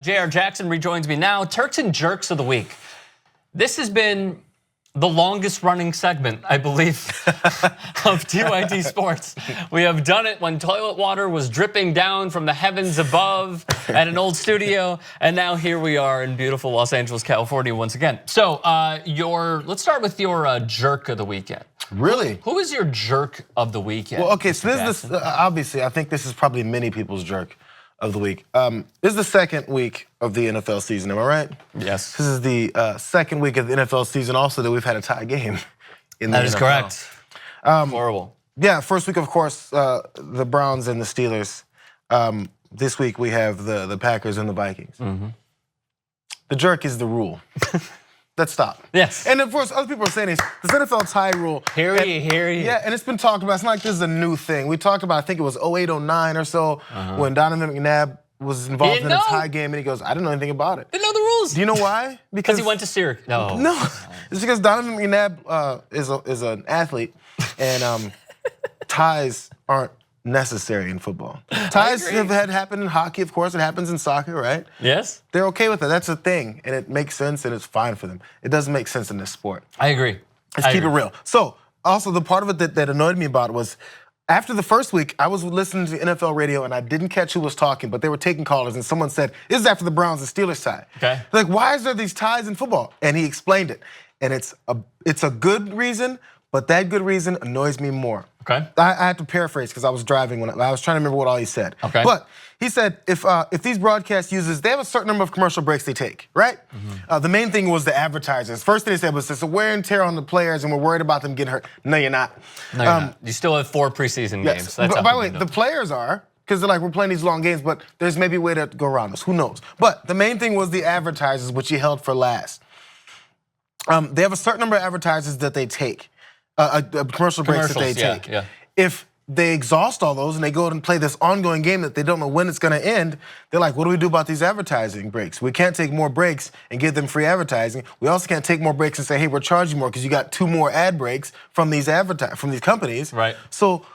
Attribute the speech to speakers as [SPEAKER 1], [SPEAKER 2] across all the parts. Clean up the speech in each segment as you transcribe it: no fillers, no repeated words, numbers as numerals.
[SPEAKER 1] Jayar Jackson rejoins me now. Turks and Jurks of the week. This has been the longest running segment, I believe, of TYT Sports. We have done it when toilet water was dripping down from the heavens above at an old studio, and now here we are in beautiful Los Angeles, California once again. So let's start with your jerk of the weekend.
[SPEAKER 2] Really?
[SPEAKER 1] Who is your jerk of the weekend?
[SPEAKER 2] Well, okay, so this is obviously, I think this is probably many people's jerk of the week. This is the second week of the NFL season, am I right?
[SPEAKER 1] Yes.
[SPEAKER 2] This is the second week of the NFL season also that we've had a tie game in the
[SPEAKER 1] That is
[SPEAKER 2] NFL.
[SPEAKER 1] correct. Horrible.
[SPEAKER 2] Yeah, first week, of course, the Browns and the Steelers. This week we have the Packers and the Vikings. The jerk is the rule. Let's stop.
[SPEAKER 1] Yes.
[SPEAKER 2] And of course, other people are saying this NFL tie rule.
[SPEAKER 1] Hear ye.
[SPEAKER 2] Yeah, and it's been talked about. It's not like this is a new thing. We talked about, I think it was 08, 09 or so, when Donovan McNabb was involved in a tie game, and he goes, I didn't know anything about it.
[SPEAKER 1] Didn't know the rules.
[SPEAKER 2] Do you know why?
[SPEAKER 1] Because he went to Syracuse.
[SPEAKER 2] No, it's because Donovan McNabb is an athlete, and ties aren't necessary in football. Ties have happened in hockey, of course. It happens in soccer, right?
[SPEAKER 1] Yes.
[SPEAKER 2] They're okay with it. That's a thing, and it makes sense, and it's fine for them. It doesn't make sense in this sport.
[SPEAKER 1] I agree.
[SPEAKER 2] Let's keep it real. So, also the part of it that annoyed me about it was, after the first week, I was listening to NFL radio, and I didn't catch who was talking, but they were taking callers, and someone said, this is after the Browns and Steelers tie.
[SPEAKER 1] Okay.
[SPEAKER 2] Like, why is there these ties in football? And he explained it, and it's a good reason, but that good reason annoys me more.
[SPEAKER 1] Okay.
[SPEAKER 2] I had to paraphrase because I was driving when I was trying to remember what all he said.
[SPEAKER 1] Okay.
[SPEAKER 2] But he said if these broadcast users, they have a certain number of commercial breaks they take, right? The main thing was the advertisers. First thing they said was it's a wear and tear on the players, and we're worried about them getting hurt. No, you're not.
[SPEAKER 1] No, you're not. You still have 4 preseason games. That's
[SPEAKER 2] by the way, the players are, because they're like, we're playing these long games, but there's maybe a way to go around this. Who knows? But the main thing was the advertisers, which he held for last. They have a certain number of advertisers that they take. Commercial breaks that they take.
[SPEAKER 1] Yeah.
[SPEAKER 2] If they exhaust all those and they go and play this ongoing game that they don't know when it's gonna end, they're like, what do we do about these advertising breaks? We can't take more breaks and give them free advertising. We also can't take more breaks and say, hey, we're charging more because you got 2 more ad breaks from these companies.
[SPEAKER 1] Right.
[SPEAKER 2] So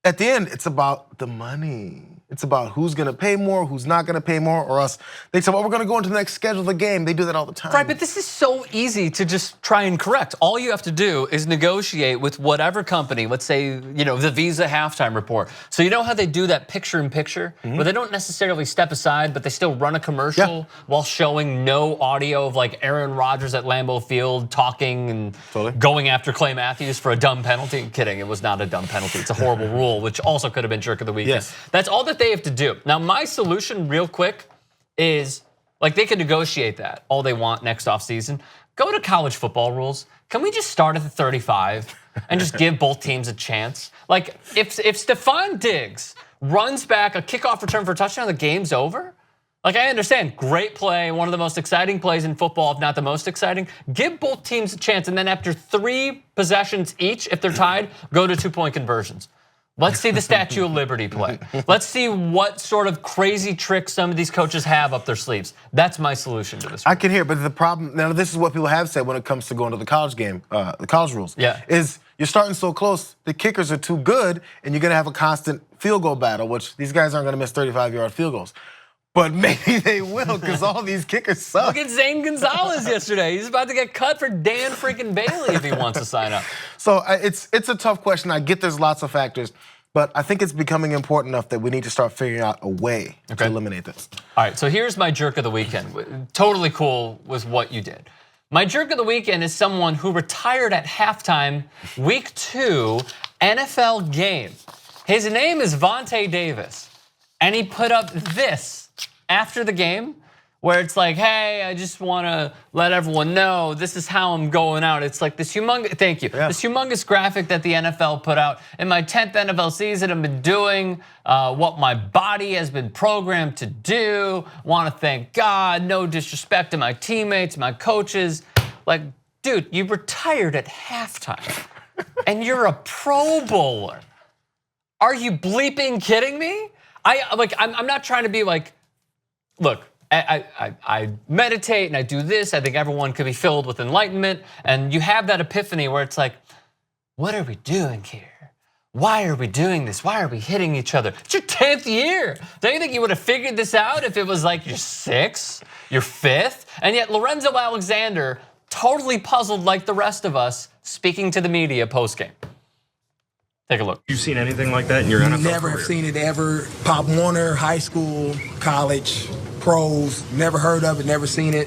[SPEAKER 2] at the end, it's about the money. It's about who's gonna pay more, who's not gonna pay more, or else they say, well, we're gonna go into the next schedule of the game. They do that all the time.
[SPEAKER 1] Right, but this is so easy to just try and correct. All you have to do is negotiate with whatever company, let's say, the Visa halftime report. So you know how they do that picture-in-picture, where they don't necessarily step aside, but they still run a commercial while showing no audio of like Aaron Rodgers at Lambeau Field talking and going after Clay Matthews for a dumb penalty. Kidding, it was not a dumb penalty. It's a horrible rule, which also could have been jerk of the weekend.
[SPEAKER 2] Yes.
[SPEAKER 1] That's all that they have to do. Now, my solution real quick is, like, they can negotiate that all they want next offseason. Go to college football rules. Can we just start at the 35 and just give both teams a chance? Like, if Stephon Diggs runs back a kickoff return for a touchdown, the game's over. Like, I understand, great play, one of the most exciting plays in football, if not the most exciting. Give both teams a chance, and then after 3 possessions each, if they're tied, go to 2-point conversions. Let's see the Statue of Liberty play. Let's see what sort of crazy tricks some of these coaches have up their sleeves. That's my solution to this.
[SPEAKER 2] I can hear, but the problem, now this is what people have said when it comes to going to the college game, the college rules.
[SPEAKER 1] Yeah.
[SPEAKER 2] Is you're starting so close, the kickers are too good, and you're gonna have a constant field goal battle, which these guys aren't gonna miss 35-yard field goals. But maybe they will, because all these kickers suck.
[SPEAKER 1] Look at Zane Gonzalez yesterday. He's about to get cut for Dan freaking Bailey if he wants to sign up.
[SPEAKER 2] So it's a tough question. I get there's lots of factors, but I think it's becoming important enough that we need to start figuring out a way to eliminate this.
[SPEAKER 1] All right, so here's my jerk of the weekend. Totally cool with what you did. My jerk of the weekend is someone who retired at halftime, week 2 NFL game. His name is Vontae Davis, and he put up this after the game, where it's like, hey, I just want to let everyone know this is how I'm going out. It's like this humongous, thank you, this humongous graphic that the NFL put out. In my 10th NFL season, I've been doing what my body has been programmed to do. Want to thank God, no disrespect to my teammates, my coaches. Like, dude, you retired at halftime and you're a Pro Bowler. Are you bleeping kidding me? I'm not trying to be like, look, I meditate and I do this. I think everyone could be filled with enlightenment. And you have that epiphany where it's like, what are we doing here? why are we doing this? Why are we hitting each other? It's your 10th year. Don't you think you would have figured this out if it was like your 6th, your 5th? And yet Lorenzo Alexander, totally puzzled like the rest of us, speaking to the media post-game. Take a look.
[SPEAKER 3] You've seen anything like that in your NFL
[SPEAKER 4] Never
[SPEAKER 3] career?
[SPEAKER 4] have seen it ever. Pop Warner, high school, college, pros, never heard of it, never seen it.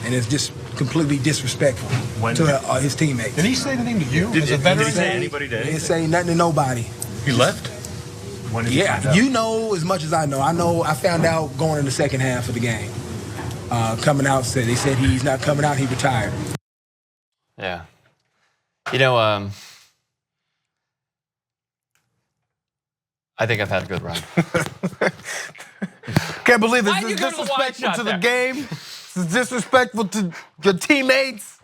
[SPEAKER 4] And it's just completely disrespectful to his teammates.
[SPEAKER 5] Did he say anything to you
[SPEAKER 3] Did
[SPEAKER 5] as a
[SPEAKER 3] he
[SPEAKER 5] veteran?
[SPEAKER 3] say anybody to
[SPEAKER 4] He didn't
[SPEAKER 3] anything?
[SPEAKER 4] say nothing to nobody.
[SPEAKER 5] He left?
[SPEAKER 3] When did you find
[SPEAKER 4] Yeah,
[SPEAKER 3] out?
[SPEAKER 4] you know as much as I know. I found out going in the second half of the game. Coming out, they said he's not coming out, he retired.
[SPEAKER 1] Yeah. You know, I think I've had a good run.
[SPEAKER 2] Can't believe this
[SPEAKER 1] Why'd
[SPEAKER 2] is
[SPEAKER 1] you go to the wide
[SPEAKER 2] disrespectful
[SPEAKER 1] shot
[SPEAKER 2] to the
[SPEAKER 1] there?
[SPEAKER 2] game. This is disrespectful to your teammates.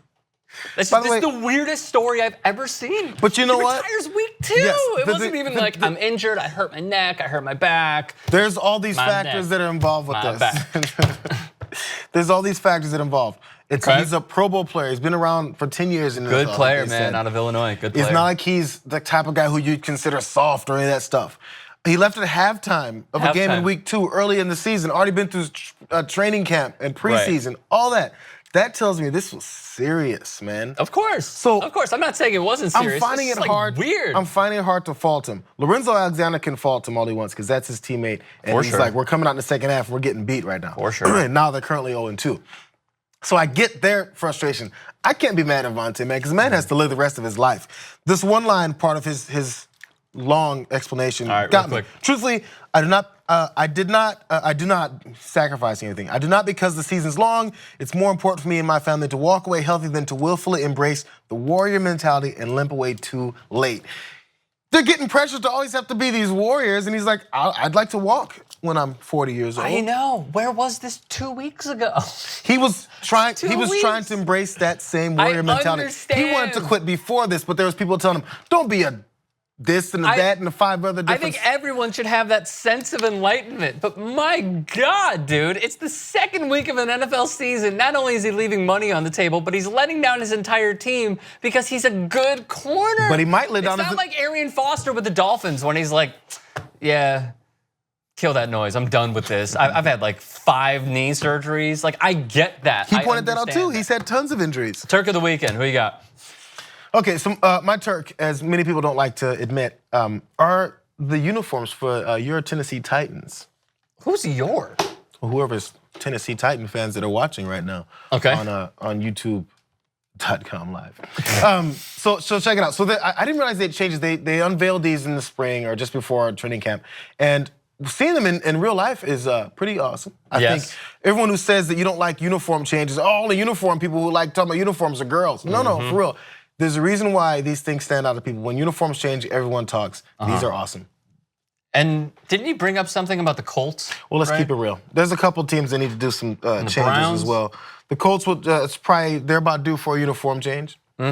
[SPEAKER 1] This
[SPEAKER 2] By the
[SPEAKER 1] is
[SPEAKER 2] way-
[SPEAKER 1] the weirdest story I've ever seen.
[SPEAKER 2] But you know
[SPEAKER 1] he
[SPEAKER 2] what?
[SPEAKER 1] retires week 2.
[SPEAKER 2] Yes,
[SPEAKER 1] It wasn't even like, I'm injured, I hurt my neck, I hurt my back.
[SPEAKER 2] There's all these
[SPEAKER 1] My
[SPEAKER 2] factors
[SPEAKER 1] neck.
[SPEAKER 2] that are involved with
[SPEAKER 1] My
[SPEAKER 2] this.
[SPEAKER 1] back.
[SPEAKER 2] There's all these factors that are involved.
[SPEAKER 1] Okay.
[SPEAKER 2] He's a Pro Bowl player. He's been around for 10 years in the
[SPEAKER 1] Good
[SPEAKER 2] NFL,
[SPEAKER 1] player,
[SPEAKER 2] like they
[SPEAKER 1] man,
[SPEAKER 2] said.
[SPEAKER 1] out of Illinois. Good player.
[SPEAKER 2] It's not like he's the type of guy who you'd consider soft or any of that stuff. He left at halftime of a game in
[SPEAKER 1] Halftime.
[SPEAKER 2] week 2, early in the season, already been through training camp and preseason, all that. That tells me this was serious, man.
[SPEAKER 1] Of course.
[SPEAKER 2] So-
[SPEAKER 1] of course, I'm not saying it wasn't
[SPEAKER 2] I'm
[SPEAKER 1] serious.
[SPEAKER 2] finding
[SPEAKER 1] It's
[SPEAKER 2] it
[SPEAKER 1] just,
[SPEAKER 2] hard.
[SPEAKER 1] Weird.
[SPEAKER 2] I'm finding it hard to fault him. Lorenzo Alexander can fault him all he wants because that's his teammate. And
[SPEAKER 1] For
[SPEAKER 2] he's
[SPEAKER 1] sure.
[SPEAKER 2] like, we're coming out in the second half, we're getting beat right now.
[SPEAKER 1] For sure.
[SPEAKER 2] And now they're currently 0-2. So I get their frustration. I can't be mad at Vontae, man, because the man has to live the rest of his life. This one line part of his long explanation
[SPEAKER 1] All right,
[SPEAKER 2] got
[SPEAKER 1] real
[SPEAKER 2] me.
[SPEAKER 1] quick.
[SPEAKER 2] Truthfully, I do not sacrifice anything. I do not because the season's long. It's more important for me and my family to walk away healthy than to willfully embrace the warrior mentality and limp away too late. They're getting pressured to always have to be these warriors, and he's like, I'd like to walk when I'm 40 years old.
[SPEAKER 1] I know. Where was this 2 weeks ago?
[SPEAKER 2] He was trying.
[SPEAKER 1] Two
[SPEAKER 2] He was
[SPEAKER 1] weeks.
[SPEAKER 2] trying to embrace that same warrior mentality.
[SPEAKER 1] understand.
[SPEAKER 2] He wanted to quit before this, but there was people telling him, "Don't be a this and a that and the 5 other
[SPEAKER 1] I
[SPEAKER 2] different."
[SPEAKER 1] think everyone should have that sense of enlightenment. But my God, dude, it's the second week of an NFL season. Not only is he leaving money on the table, but he's letting down his entire team because he's a good corner.
[SPEAKER 2] But he might let down
[SPEAKER 1] It's
[SPEAKER 2] his-
[SPEAKER 1] not like Arian Foster with the Dolphins when he's like, yeah, kill that noise. I'm done with this. I've had like 5 knee surgeries. Like, I get that.
[SPEAKER 2] He
[SPEAKER 1] I
[SPEAKER 2] pointed that out too.
[SPEAKER 1] understand
[SPEAKER 2] He's had tons of injuries.
[SPEAKER 1] Turk of the weekend, who you got?
[SPEAKER 2] Okay, so my Turk, as many people don't like to admit, are the uniforms for your Tennessee Titans.
[SPEAKER 1] Who's your?
[SPEAKER 2] Or whoever's Tennessee Titan fans that are watching right now.
[SPEAKER 1] Okay.
[SPEAKER 2] On YouTube.com live. So check it out. So I didn't realize they changed. They unveiled these in the spring or just before training camp, and seeing them in real life is pretty awesome. I
[SPEAKER 1] Yes.
[SPEAKER 2] think everyone who says that you don't like uniform changes, all the uniform people who like talking about uniforms are girls. No,
[SPEAKER 1] Mm-hmm.
[SPEAKER 2] for real. There's a reason why these things stand out to people. When uniforms change, everyone talks. These are awesome.
[SPEAKER 1] And didn't you bring up something about the Colts?
[SPEAKER 2] Well, let's
[SPEAKER 1] right?
[SPEAKER 2] keep it real. There's a couple teams that need to do some changes
[SPEAKER 1] Browns?
[SPEAKER 2] as well. The Colts, it's probably, they're about due for a uniform change. I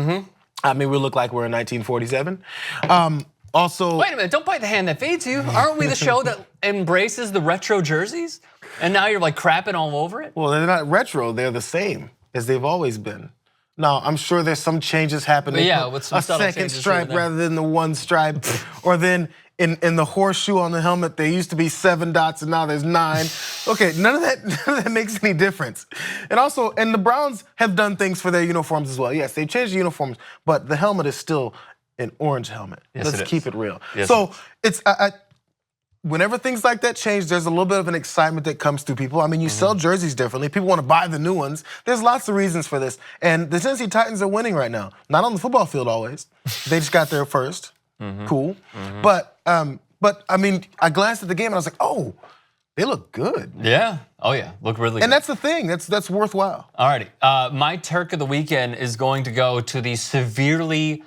[SPEAKER 2] mean, we look like we're in 1947. Also,
[SPEAKER 1] Wait a minute, don't bite the hand that feeds you. Aren't we the show that embraces the retro jerseys? And now you're like crapping all over it?
[SPEAKER 2] well, they're not retro. They're the same as they've always been. Now, I'm sure there's some changes happening.
[SPEAKER 1] Yeah,
[SPEAKER 2] Put
[SPEAKER 1] with some
[SPEAKER 2] a
[SPEAKER 1] subtle
[SPEAKER 2] second
[SPEAKER 1] changes here
[SPEAKER 2] stripe
[SPEAKER 1] and there.
[SPEAKER 2] rather than the one stripe. Or then in the horseshoe on the helmet, there used to be 7 dots and now there's 9. Okay, none of that makes any difference. And also, and the Browns have done things for their uniforms as well. Yes, they changed the uniforms, but the helmet is still an orange helmet.
[SPEAKER 1] Yes,
[SPEAKER 2] Let's
[SPEAKER 1] it is.
[SPEAKER 2] keep it real.
[SPEAKER 1] Yes,
[SPEAKER 2] So it's whenever things like that change, there's a little bit of an excitement that comes through people. I mean, you sell jerseys differently. People want to buy the new ones. There's lots of reasons for this. And the Tennessee Titans are winning right now. Not on the football field always. They just got there first. Cool. But I mean, I glanced at the game and I was like, oh, they look good.
[SPEAKER 1] Yeah. Oh yeah, look really good.
[SPEAKER 2] And that's the thing. That's worthwhile.
[SPEAKER 1] Alrighty, my Turk of the weekend is going to go to the severely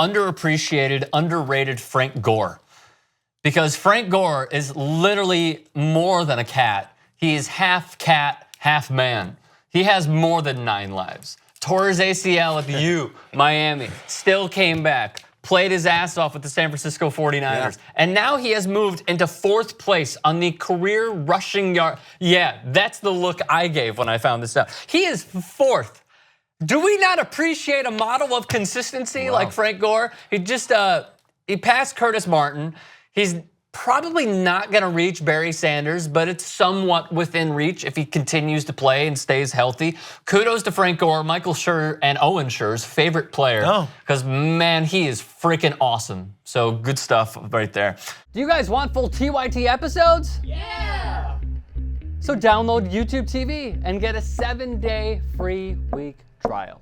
[SPEAKER 1] underappreciated, underrated Frank Gore. Because Frank Gore is literally more than a cat. He is half cat, half man. He has more than 9 lives. Tore his ACL at the U, Miami, still came back, played his ass off with the San Francisco 49ers. And now he has moved into 4th place on the career rushing yard. Yeah, that's the look I gave when I found this out. He is 4th. Do we not appreciate a model of consistency like Frank Gore? He just, He passed Curtis Martin. He's probably not going to reach Barry Sanders, but it's somewhat within reach if he continues to play and stays healthy. Kudos to Frank Gore, Michael Schur, and Owen Schur's favorite player. Because, man, he is freaking awesome. So good stuff right there.
[SPEAKER 5] Do you guys want full TYT episodes?
[SPEAKER 6] Yeah!
[SPEAKER 5] So download YouTube TV and get a 7-day free week trial.